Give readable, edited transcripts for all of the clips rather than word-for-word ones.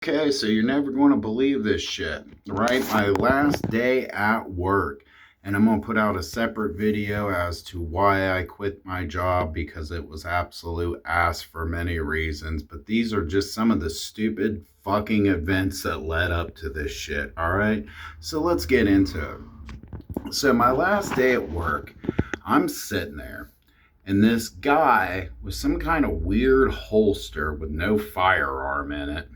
Okay, so you're never going to believe this shit, right? My last day at work, and I'm going to put out a separate video as to why I quit my job because it was absolute ass for many reasons. But these are just some of the stupid fucking events that led up to this shit, all right? So let's get into it. So, my last day at work, I'm sitting there, and this guy with some kind of weird holster with no firearm in it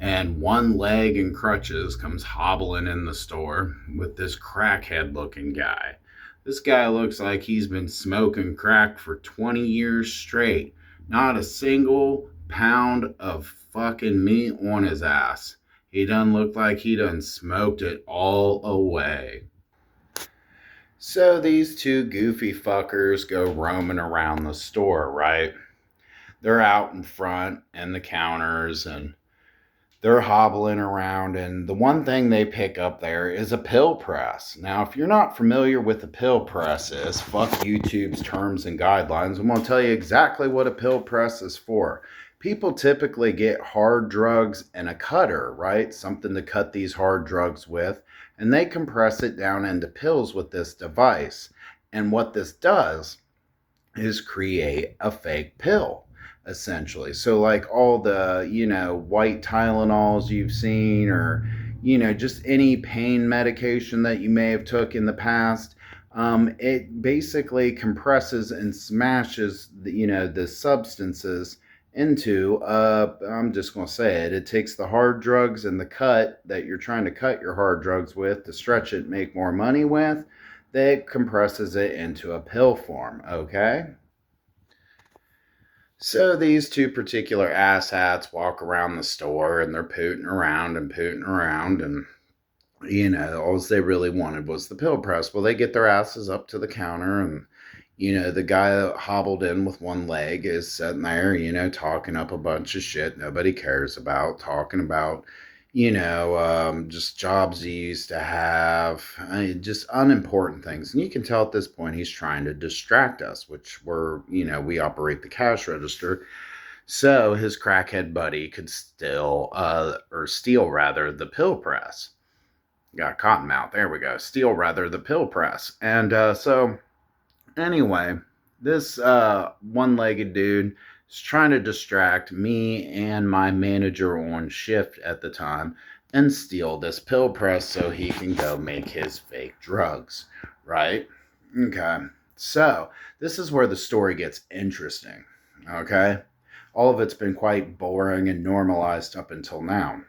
and one leg and crutches comes hobbling in the store with this crackhead looking guy. This guy looks like he's been smoking crack for 20 years straight. Not a single pound of fucking meat on his ass. He done looked like he done smoked it all away. So these two goofy fuckers go roaming around the store, right? They're out in front and the counters and they're hobbling around, and the one thing they pick up there is a pill press. Now, if you're not familiar with the pill press is, fuck YouTube's terms and guidelines. I'm going to tell you exactly what a pill press is for. People typically get hard drugs and a cutter, right? Something to cut these hard drugs with, and they compress it down into pills with this device. And what this does is create a fake pill essentially. So like all the, white Tylenols you've seen or just any pain medication that you may have took in the past, it basically compresses and smashes the substances into I'm just going to say it takes the hard drugs and the cut that you're trying to cut your hard drugs with to stretch it, make more money with, that compresses it into a pill form. Okay. So these two particular asshats walk around the store and they're pooting around, and all they really wanted was the pill press. Well, they get their asses up to the counter, and the guy that hobbled in with one leg is sitting there, talking up a bunch of shit nobody cares about, talking about just jobs he used to have, just unimportant things. And you can tell at this point he's trying to distract us, which we operate the cash register. So his crackhead buddy could steal rather, the pill press. Got cotton mouth. There we go. Steal rather the pill press. And so anyway, this one-legged dude is trying to distract me and my manager on shift at the time and steal this pill press so he can go make his fake drugs, right? Okay. So, this is where the story gets interesting, okay? All of it's been quite boring and normalized up until now.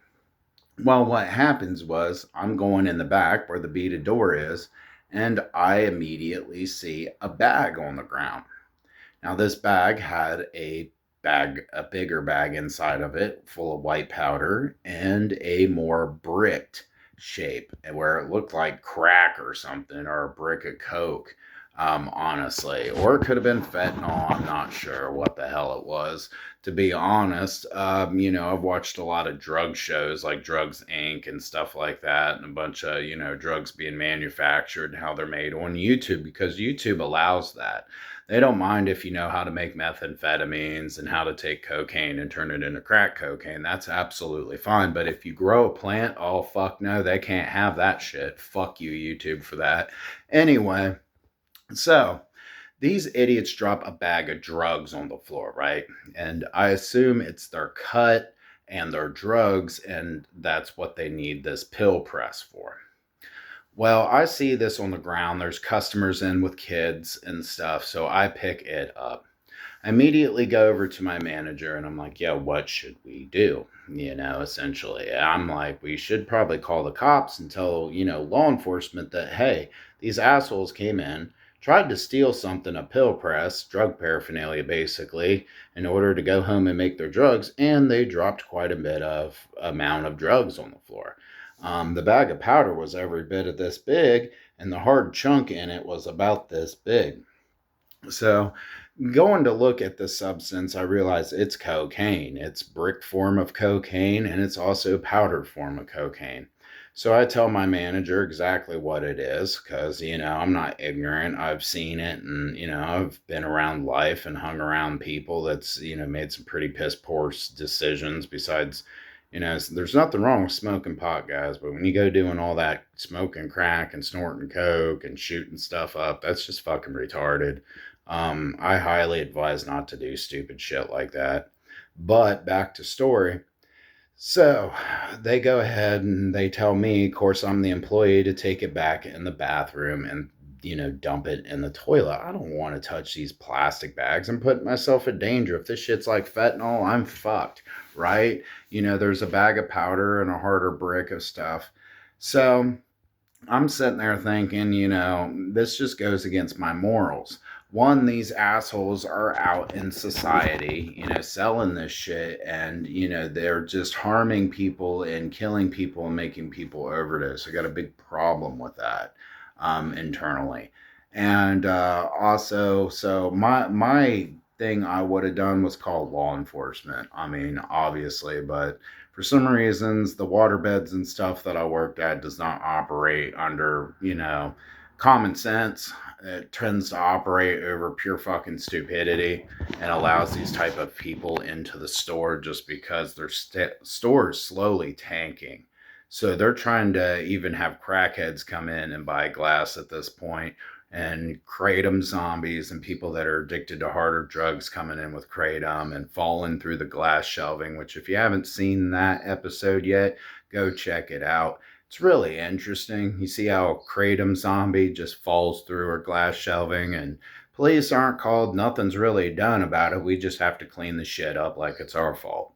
Well, what happens was I'm going in the back where the beaded door is, and I immediately see a bag on the ground. Now, this bag had a bigger bag inside of it, full of white powder, and a more bricked shape, where it looked like crack or something, or a brick of coke. Honestly, or it could have been fentanyl. I'm not sure what the hell it was, to be honest. I've watched a lot of drug shows like Drugs Inc. and stuff like that, and a bunch of, drugs being manufactured and how they're made on YouTube because YouTube allows that. They don't mind if you know how to make methamphetamines and how to take cocaine and turn it into crack cocaine. That's absolutely fine. But if you grow a plant, oh, fuck no, they can't have that shit. Fuck you, YouTube, for that. Anyway. So these idiots drop a bag of drugs on the floor, right? And I assume it's their cut and their drugs, and that's what they need this pill press for. Well, I see this on the ground. There's customers in with kids and stuff, so I pick it up. I immediately go over to my manager and I'm like, yeah, what should we do? Essentially. I'm like, we should probably call the cops and tell, law enforcement that, hey, these assholes came in, tried to steal something, a pill press, drug paraphernalia basically, in order to go home and make their drugs, and they dropped quite a bit of amount of drugs on the floor. The bag of powder was every bit of this big, and the hard chunk in it was about this big. So, going to look at the substance, I realize it's cocaine. It's brick form of cocaine, and it's also powdered form of cocaine. So I tell my manager exactly what it is because, I'm not ignorant. I've seen it, and, I've been around life and hung around people that's, made some pretty piss poor decisions besides, There's nothing wrong with smoking pot, guys, but when you go doing all that smoking crack and snorting coke and shooting stuff up, that's just fucking retarded. I highly advise not to do stupid shit like that. But back to story. So they go ahead and they tell me, of course, I'm the employee, to take it back in the bathroom and, dump it in the toilet. I don't want to touch these plastic bags. I'm putting myself in danger. If this shit's like fentanyl, I'm fucked, right? There's a bag of powder and a harder brick of stuff. So I'm sitting there thinking, this just goes against my morals. One, these assholes are out in society, selling this shit, and, they're just harming people and killing people and making people overdose. I got a big problem with that internally. And also, so my thing I would have done was call law enforcement. I mean, obviously, but for some reasons, the water beds and stuff that I worked at does not operate under, common sense. It tends to operate over pure fucking stupidity and allows these type of people into the store just because their store is slowly tanking. So they're trying to even have crackheads come in and buy glass at this point, and kratom zombies and people that are addicted to harder drugs coming in with kratom and falling through the glass shelving, which if you haven't seen that episode yet, go check it out. It's really interesting. You see how a kratom zombie just falls through her glass shelving, and police aren't called. Nothing's really done about it. We just have to clean the shit up like it's our fault.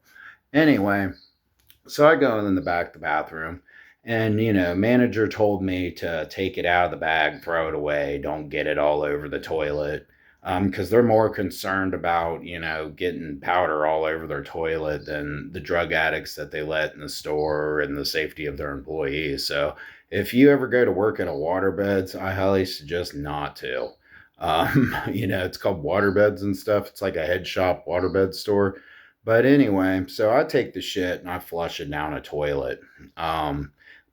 Anyway, so I go in the back of the bathroom, and manager told me to take it out of the bag, throw it away, don't get it all over the toilet, because they're more concerned about getting powder all over their toilet than the drug addicts that they let in the store and the safety of their employees. So if you ever go to work at a waterbeds, I highly suggest not to. It's called waterbeds and stuff. It's like a head shop waterbed store. But anyway, so I take the shit and I flush it down a toilet.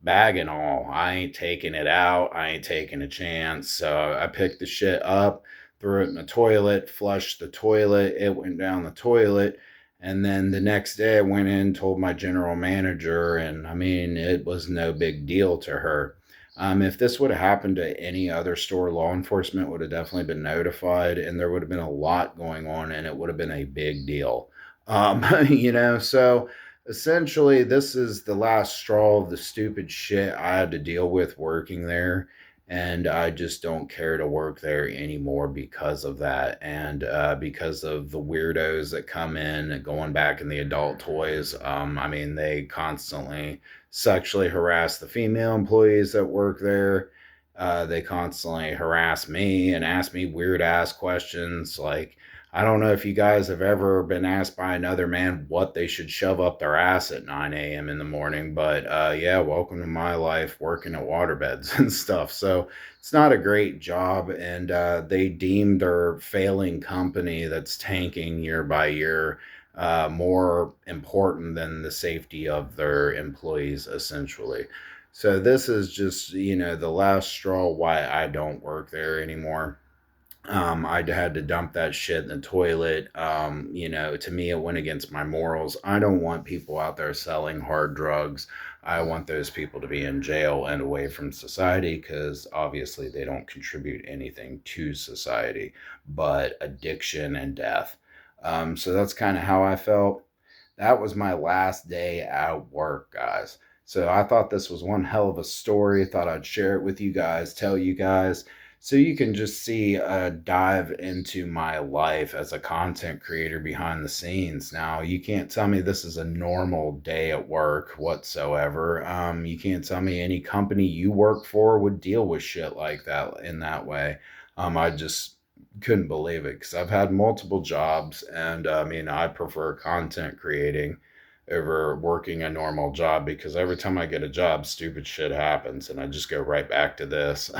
Bag and all. I ain't taking it out. I ain't taking a chance. So I picked the shit up, threw it in the toilet, flushed the toilet. It went down the toilet. And then the next day I went in, told my general manager, and I mean, it was no big deal to her. If this would have happened to any other store, law enforcement would have definitely been notified, and there would have been a lot going on, and it would have been a big deal. So essentially, this is the last straw of the stupid shit I had to deal with working there. And I just don't care to work there anymore because of that. And because of the weirdos that come in and going back in the adult toys. I mean, they constantly sexually harass the female employees that work there. They constantly harass me and ask me weird ass questions like, I don't know if you guys have ever been asked by another man what they should shove up their ass at 9 a.m. in the morning, but yeah, welcome to my life working at waterbeds and stuff. So it's not a great job, and they deem their failing company that's tanking year by year more important than the safety of their employees, essentially. So this is just, the last straw why I don't work there anymore. I had to dump that shit in the toilet. To me, it went against my morals. I don't want people out there selling hard drugs. I want those people to be in jail and away from society because obviously they don't contribute anything to society but addiction and death. So that's kind of how I felt. That was my last day at work, guys. So I thought this was one hell of a story. Thought I'd share it with you guys, tell you guys, so you can just see a dive into my life as a content creator behind the scenes. Now, you can't tell me this is a normal day at work whatsoever. You can't tell me any company you work for would deal with shit like that in that way. I just couldn't believe it because I've had multiple jobs, and I mean, I prefer content creating over working a normal job because every time I get a job, stupid shit happens and I just go right back to this,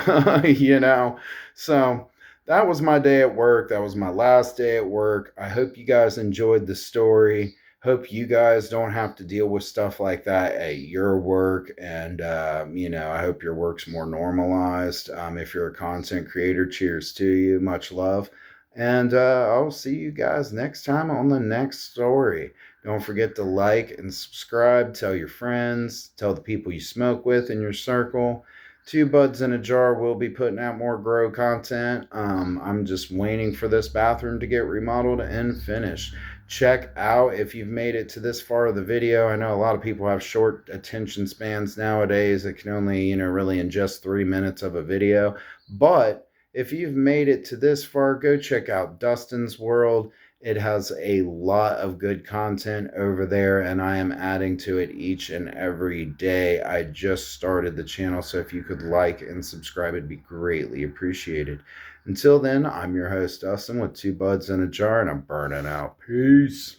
you know? So that was my day at work. That was my last day at work. I hope you guys enjoyed the story. Hope you guys don't have to deal with stuff like that at your work. And, I hope your work's more normalized. If you're a content creator, cheers to you. Much love. And I'll see you guys next time on the next story. Don't forget to like and subscribe. Tell your friends. Tell the people you smoke with in your circle. Two Buds in a Jar will be putting out more grow content. I'm just waiting for this bathroom to get remodeled and finished. Check out, if you've made it to this far of the video, I know a lot of people have short attention spans nowadays that can only, really ingest 3 minutes of a video. But if you've made it to this far, go check out Dustin's World. It has a lot of good content over there, and I am adding to it each and every day. I just started the channel, so if you could like and subscribe, it'd be greatly appreciated. Until then, I'm your host, Dustin, with Two Buds in a Jar, and I'm burning out. Peace.